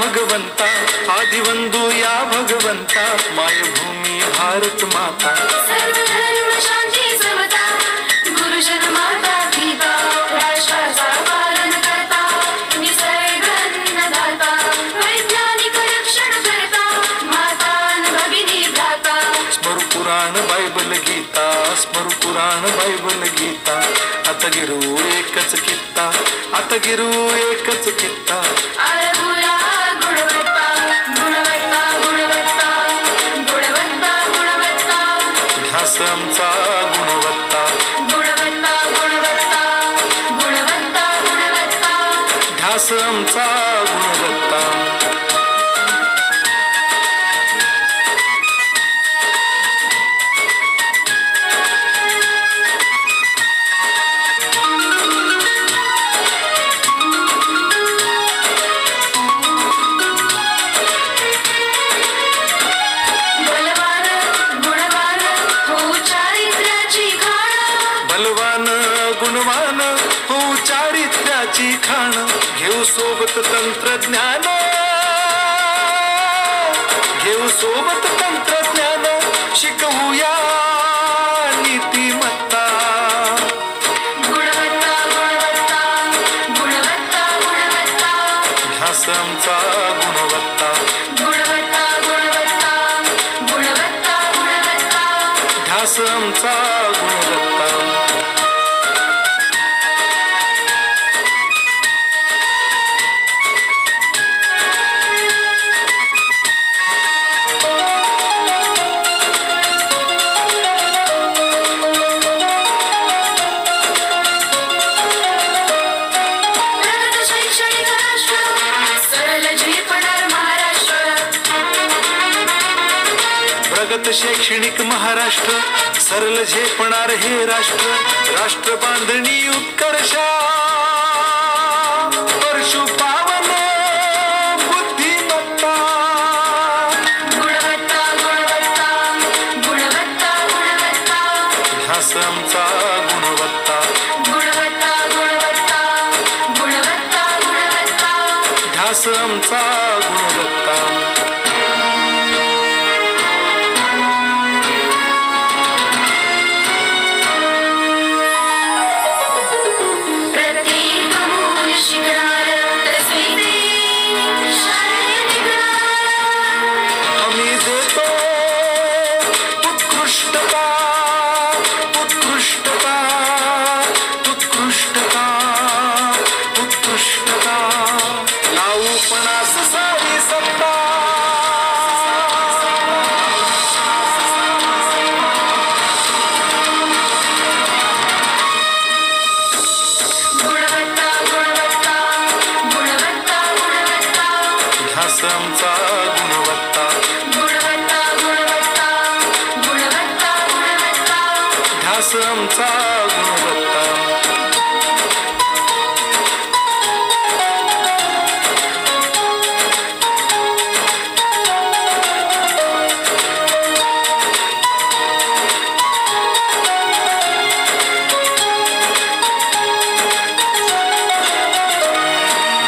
भगवंता, आदिवंदू या भगवंता, मायभूमी भारत माता. सर्व धर्म शांती समता, गुरुजन माता पिता, राष्ट्राचा पालन करता, निसर्ग अन्नदाता, वैज्ञानिक रक्षण करता, माता भगिनी भ्राता. स्मरू पुराण बायबल गीता, स्मरू पुराण बायबल गीता. आता गिरू एकच कित्ता, आता गिरू एकच कित्ता. आळगुया गुणवत्ता, गुणवत्ता, गुणवत्ता, गुणवत्ता, गुणवत्ता. ध्यास आमचा गुणवत्ता, गुणवत्ता, गुणवत्ता, गुणवत्ता, गुणवत्ता. ध्यास आमचा गुणवत्ता. बलवान गुणवान हो चारित्र्याची खाण, घेऊ सोबत तंत्रज्ञान, घेऊ सोबत तंत्रज्ञान, शिकवूया नीतिमत्ता. गुणवत्ता, गुणवत्ता, गुणवत्ता, गुणवत्ता. ध्यास आमचा गुणवत्ता, गुणवत्ता, गुणवत्ता, गुणवत्ता, गुणवत्ता. ध्यास आमचा गुणवत्ता. प्रगत शैक्षणिक राष्ट्र, सरल झेपणार महाराष्ट्र. प्रगत शैक्षणिक महाराष्ट्र, सरल झेपणार हे राष्ट्र. राष्ट्र बांधणी उत्कर्षा, परशु पावन बुद्धिमत्ता. गुणवत्ता, गुणवत्ता, गुणवत्ता, गुणवत्ता. ध्यास आमचा गुणवत्ता, गुणवत्ता, गुणवत्ता, गुणवत्ता, गुणवत्ता. ध्यास आमचा गुणवत्ता. प्रत्येक मूल शिकणार, तस्वीरे शाळेत निघणार. आम्ही देतो उत्कृष्टता, उत्कृष्टता, उत्कृष्टता, उत्कृष्टता. लावू पणास सारी सत्ता. गुणवत्ता, गुणवत्ता, गुणवत्ता, गुणवत्ता. ध्यास आमचा गुणवत्ता, गुणवत्ता, गुणवत्ता, गुणवत्ता, गुणवत्ता. ध्यास आमचा गुणवत्ता.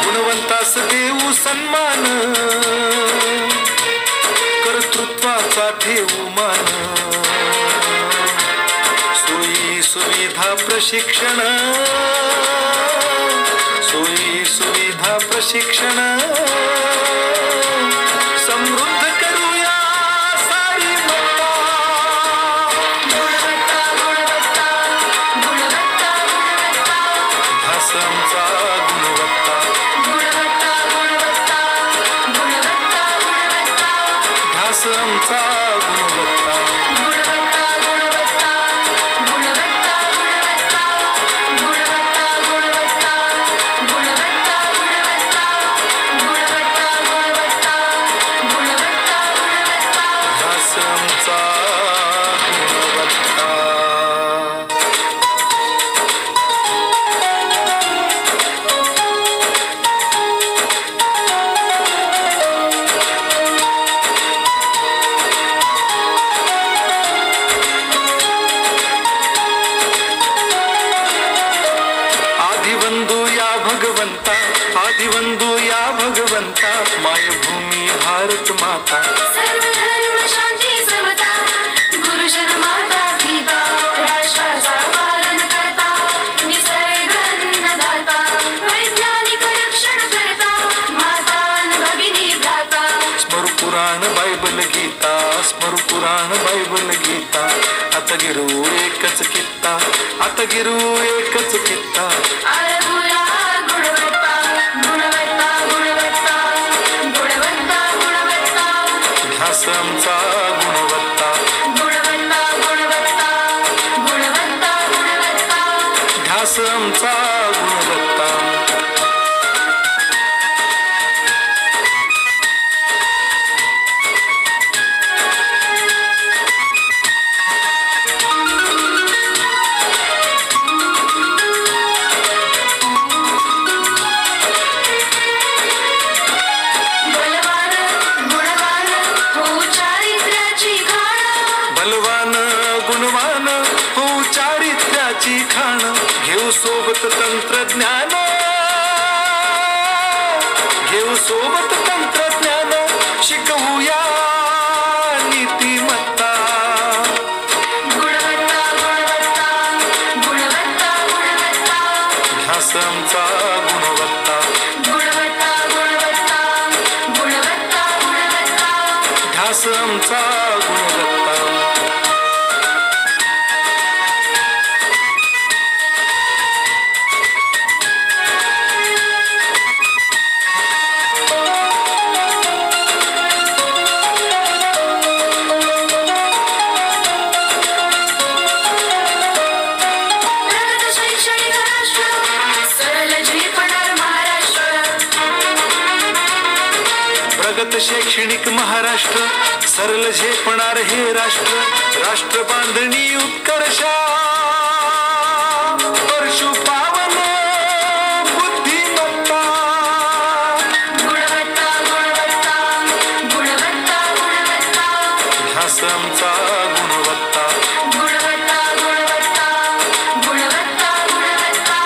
गुणवंतास देऊ सन्मान, कर्तृत्वाचा ठेवू मान. सोयी सुविधा प्रशिक्षण, सोयी सुविधा प्रशिक्षण. समृद्ध करूया सारी मत्ता. गुणवत्ता, गुणवत्ता, गुणवत्ता, गुणवत्ता. ध्यास आमचा गुणवत्ता, गुणवत्ता, गुणवत्ता, गुणवत्ता, गुणवत्ता. ध्यास आमचा गुणवत्ता. गुणवत्ता, गुणवत्ता, गुणवत्ता, गुणवत्ता. गुणवत्ता, गुणवत्ता, गुणवत्ता, गुणवत्ता. गुणवत्ता, गुणवत्ता, गुणवत्ता, गुणवत्ता. ध्यास आमचा गुणवत्ता. मायभूमी भारत माता. सर्व धर्म शांती समता गुरुजन माता पिता राष्ट्राचा पालन करता निसर्ग अन्नदाता वैज्ञानिक रक्षण करता माता भगिनी भ्राता. स्मरू पुराण बायबल गीता, स्मरू पुराण बायबल गीता. आता गिरू एकच कित्ता, आता गिरू एकच कित्ता. आळगुया गुणवत्ता गुणवत्ता गुणवत्ता गुणवत्ता गुणवत्ता ध्यास आमचा गुणवत्ता, गुणवत्ता गुणवत्ता गुणवत्ता गुणवत्ता. ध्यास आमचा गुणवत्ता. बलवान गुणवान हो चारित्र्याची खाण बलवान गुणवान हो चारित्र्याची खाण. घेऊ सोबत तंत्रज्ञान, घेऊ सोबत तंत्रज्ञान. शिकवूया नीतिमत्ता. गुणवत्ता गुणवत्ता गुणवत्ता गुणवत्ता ध्यास आमचा गुणवत्ता, गुणवत्ता गुणवत्ता गुणवत्ता गुणवत्ता. ध्यास आमचा गुणवत्ता. प्रगत शैक्षणिक राष्ट्र सरळ झेपणार महाराष्ट्र. प्रगत शैक्षणिक महाराष्ट्र सरल झेपणार हे राष्ट्र. राष्ट्र बांधणी उत्कर्षा परशु पावन बुद्धिमत्ता. गुणवत्ता गुणवत्ता गुणवत्ता गुणवत्ता ध्यास आमचा गुणवत्ता, गुणवत्ता गुणवत्ता गुणवत्ता गुणवत्ता.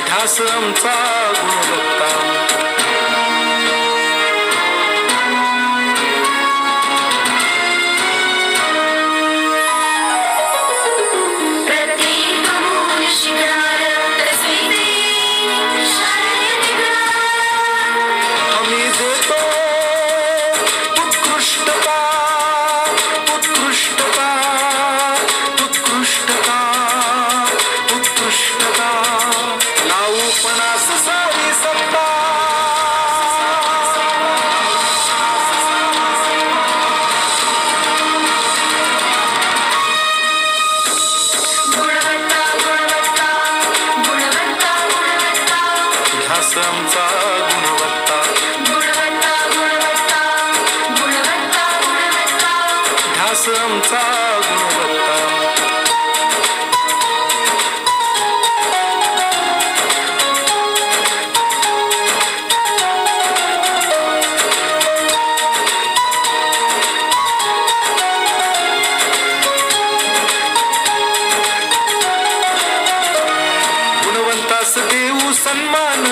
ध्यास आमचा गुणवत्ता. प्रत्येक मूल शिकणार तस्वीरी शाळेत निघणार. आम्ही देतो उत्कृष्टता, उत्कृष्टता, उत्कृष्टता, उत्कृष्टता. लावू पणास सारी सत्ता. गुणवत्ता गुणवत्ता गुणवत्ता गुणवत्ता ध्यास आमचा गुणवत्ता, गुणवत्ता गुणवत्ता गुणवत्ता गुणवत्ता. ध्यास आमचा गुणवत्ता. गुणवंतास देऊ सन्मान,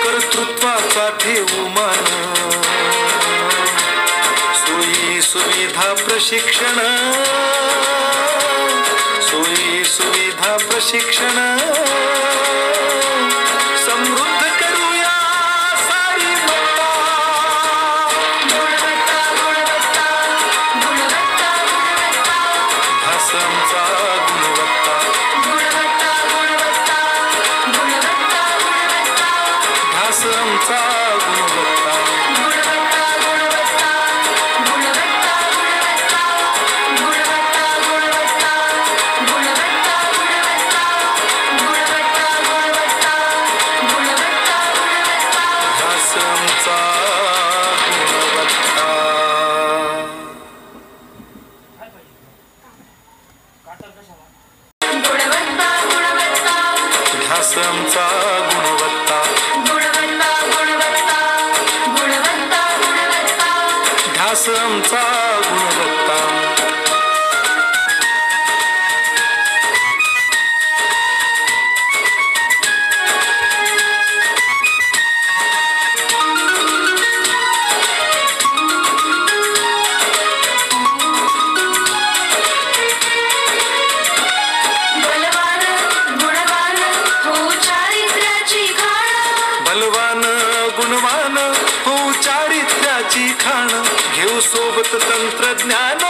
कर्तृत्वाचा ठेवू मान. सोयी सुविधा प्रशिक्षण, सोयी सुविधा प्रशिक्षण. समृद्ध करूया सारी मत्ता. गुणवत्ता गुणवत्ता गुणवत्ता गुणवत्ता ध्यास आमचा गुणवत्ता, गुणवत्ता गुणवत्ता गुणवत्ता गुणवत्ता. ध्यास आमचा गुणवत्ता. गुणवत्ता गुणवत्ता गुणवत्ता गुणवत्ता गुणवत्ता गुणवत्ता गुणवत्ता गुणवत्ता गुणवत्ता गुणवत्ता गुणवत्ता गुणवत्ता. ध्यास आमचा गुणवत्ता. गुणवत्ता गुणवत्ता ध्यास आमचा गुणवत्ता, गुणवत्ता गुणवत्ता गुणवत्ता गुणवत्ता. ध्यास आमचा गुणवत्ता. तंत्रज्ञान,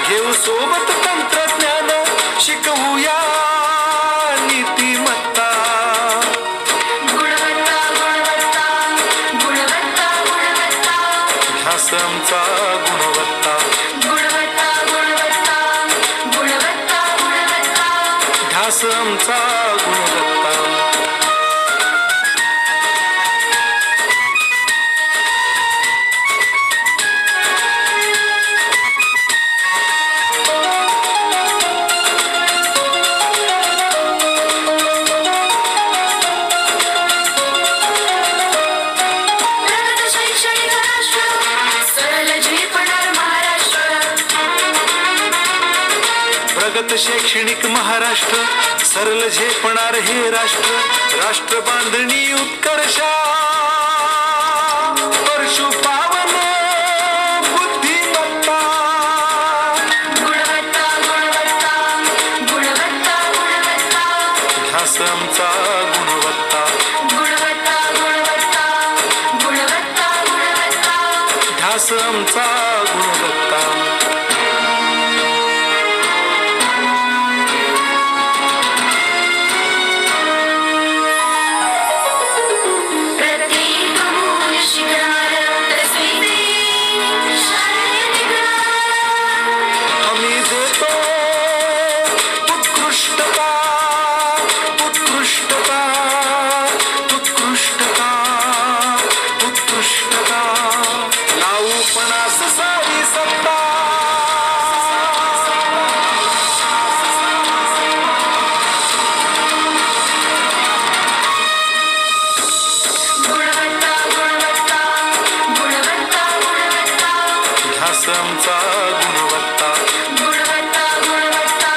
घेऊ सोबत तंत्रज्ञान, शिकवूया नीतिमत्ता. गुणवत्ता गुणवत्ता गुणवत्ता गुणवत्ता ध्यास आमचा गुणवत्ता. गुणवत्ता गुणवत्ता गुणवत्ता गुणवत्ता ध्यास आमचा गुणवत्ता. प्रगत शैक्षणिक राष्ट्र सरल झेपणार महाराष्ट्र. प्रगत शैक्षणिक महाराष्ट्र, सरल झेपणार हे राष्ट्र. राष्ट्र बांधणी उत्कर्षा, परशु पावन बुद्धिमत्ता. गुणवत्ता गुणवत्ता गुणवत्ता गुणवत्ता ध्यास आमचा गुणवत्ता. गुणवत्ता गुणवत्ता गुणवत्ता गुणवत्ता ध्यास आमचा गुणवत्ता. प्रत्येक मूल शिकणार तसे शाळेत टिकणार. आम्ही देतो उत्कृष्टता, उत्कृष्टता, उत्कृष्टता, उत्कृष्टता. लावू पणास सारी सत्ता. गुणवत्ता गुणवत्ता गुणवत्ता गुणवत्ता ध्यास आमचा गुणवत्ता. गुणवत्ता गुणवत्ता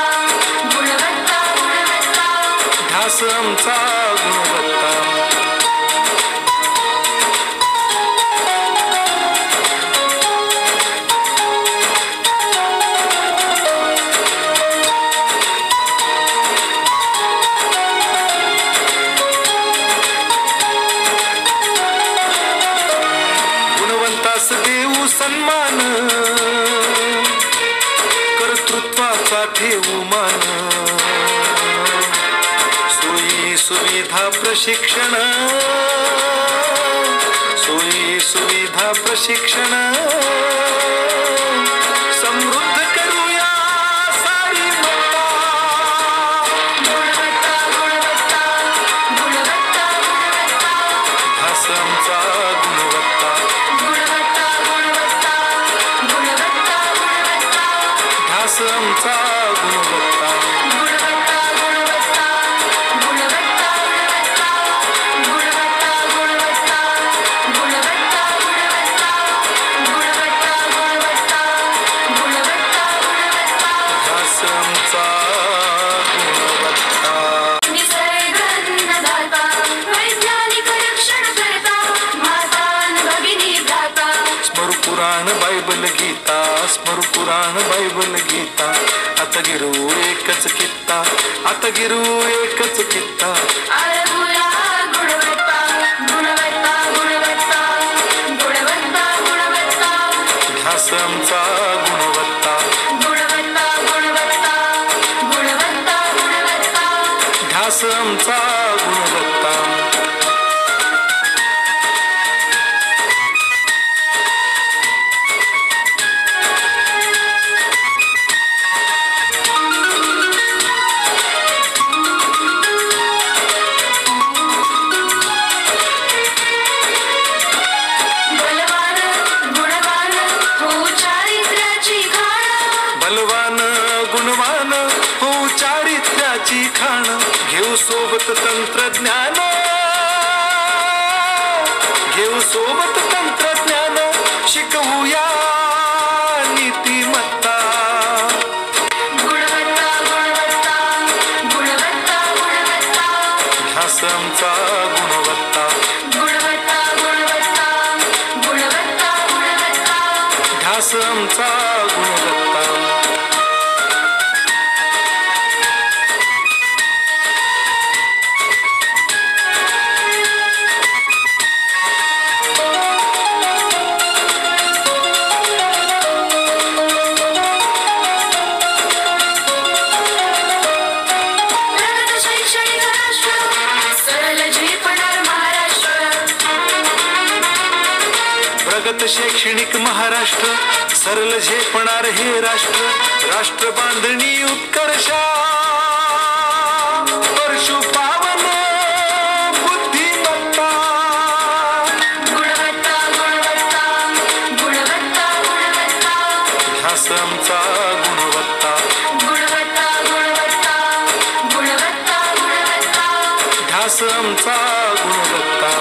गुणवत्ता गुणवत्ता ध्यास आमचा गुणवत्ता. गुणवंतास देऊ सन्मान, कर्तृत्वाचा ठेवू मान. सोयी सुविधा प्रशिक्षण, सोयी सुविधा प्रशिक्षण. समृद्ध करूया सारी मत्ता. गुणवत्ता गुणवत्ता गुणवत्ता गुणवत्ता ध्यास आमचा गुणवत्ता. गुणवत्ता गुणवत्ता गुणवत्ता गुणवत्ता ध्यास आमचा गुणवत्ता. गुणवत्ता गुणवत्ता गुणवत्ता गुणवत्ता गुणवत्ता गुणवत्ता गुणवत्ता गुणवत्ता गुणवत्ता गुणवत्ता गुणवत्ता गुणवत्ता ध्यास आमचा गुणवत्ता. निसर्ग अन्नदाता वैज्ञानिक रक्षण करता माता अन् भगिनी भ्राता. स्मरू पुराण बायबल गीता, स्मरू पुराण बायबल गीता. आता गिरू एकच कित्ता, आता गिरू एकच कित्ता. आळगुया गुणवत्ता गुणवत्ता गुणवत्ता गुणवत्ता गुणवत्ता ध्यास आमचा गुणवत्ता. गुणवत्ता गुणवत्ता गुणवत्ता गुणवत्ता ध्यास आमचा गुणवत्ता. बलवान गुणवान हो चारित्र्याची खाण. बलवान गुणवान हो चारित्र्याची खाण. घेऊ सोबत तंत्रज्ञान, घेऊ सोबत तंत्रज्ञान. शिकवूया नीतिमत्ता. गुणवत्ता गुणवत्ता गुणवत्ता गुणवत्ता ध्यास आमचा गुणवत्ता. गुणवत्ता गुणवत्ता गुणवत्ता गुणवत्ता ध्यास आमचा गुणवत्ता. प्रगत शैक्षणिक महाराष्ट्र, सरल झेपणार हे राष्ट्र, राष्ट्र बांधणी उत्कर्षा, परशु पावन बुद्धिमत्ता. गुणवत्ता गुणवत्ता गुणवत्ता गुणवत्ता ध्यास आमचा गुणवत्ता, गुणवत्ता गुणवत्ता गुणवत्ता गुणवत्ता ध्यास आमचा गुणवत्ता.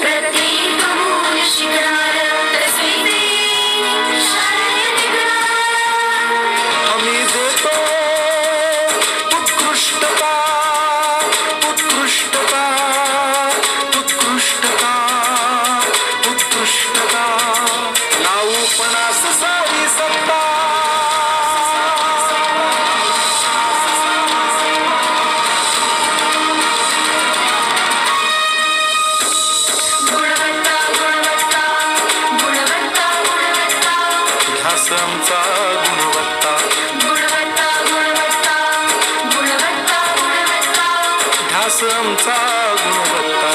प्रत्येक मूल शिकणार तस्वीरे शाळेत निघणार. आम्ही देतो उत्कृष्टता, उत्कृष्टता, उत्कृष्टता, उत्कृष्टता. लावू पणास सारी सत्ता. गुणवत्ता गुणवत्ता गुणवत्ता गुणवत्ता ध्यास आमचा गुणवत्ता, गुणवत्ता गुणवत्ता गुणवत्ता गुणवत्ता ध्यास आमचा गुणवत्ता.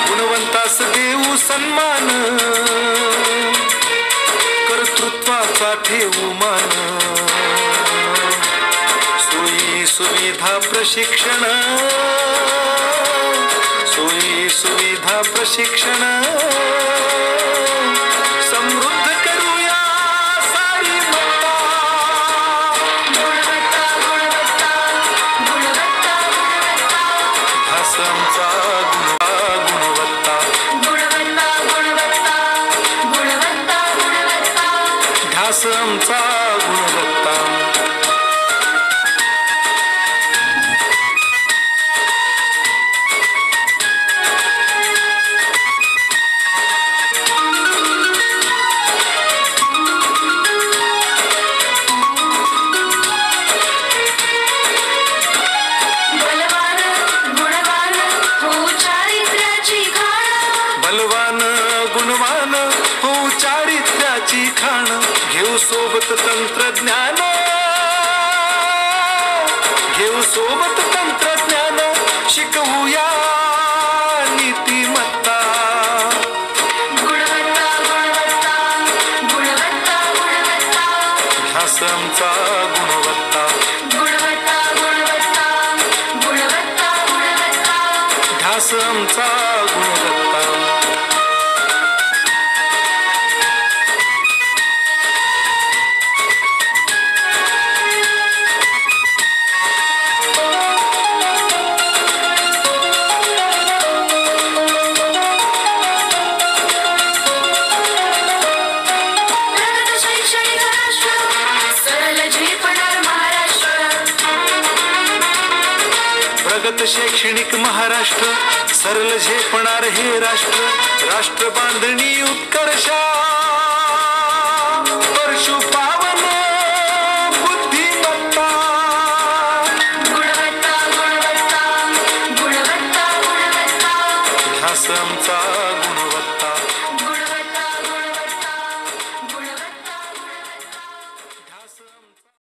गुणवंतास देऊ सन्मान, कर्तृत्वाचा ठेवू मान. सोयी सुविधा प्रशिक्षण, सोयी सुविधा प्रशिक्षण. समृद्ध करूया सारी मत्ता. गुणवत्ता गुणवत्ता गुणवत्ता गुणवत्ता ध्यास आमचा गुणवत्ता, गुणवत्ता गुणवत्ता गुणवत्ता गुणवत्ता ध्यास आमचा गुणवत्ता. बलवान गुणवान हो चारित्र्याची खाण. बलवान गुणवान हो चारित्र्याची खाण. घेऊ सोबत तंत्रज्ञान, घेऊ सोबत तंत्रज्ञान. शिकवूया नीतिमत्ता. गुणवत्ता गुणवत्ता गुणवत्ता गुणवत्ता ध्यास आमचा गुणवत्ता, गुणवत्ता गुणवत्ता गुणवत्ता गुणवत्ता ध्यास आमचा गुणवत्ता. प्रगत शैक्षणिक राष्ट्र, सरल झेपणार महाराष्ट्र. प्रगत शैक्षणिक महाराष्ट्र, सरल झेपणार हे राष्ट्र, राष्ट्र बांधणी उत्कर्षा, परशु पावन बुद्धिमत्ता. गुणवत्ता गुणवत्ता गुणवत्ता गुणवत्ता ध्यास आमचा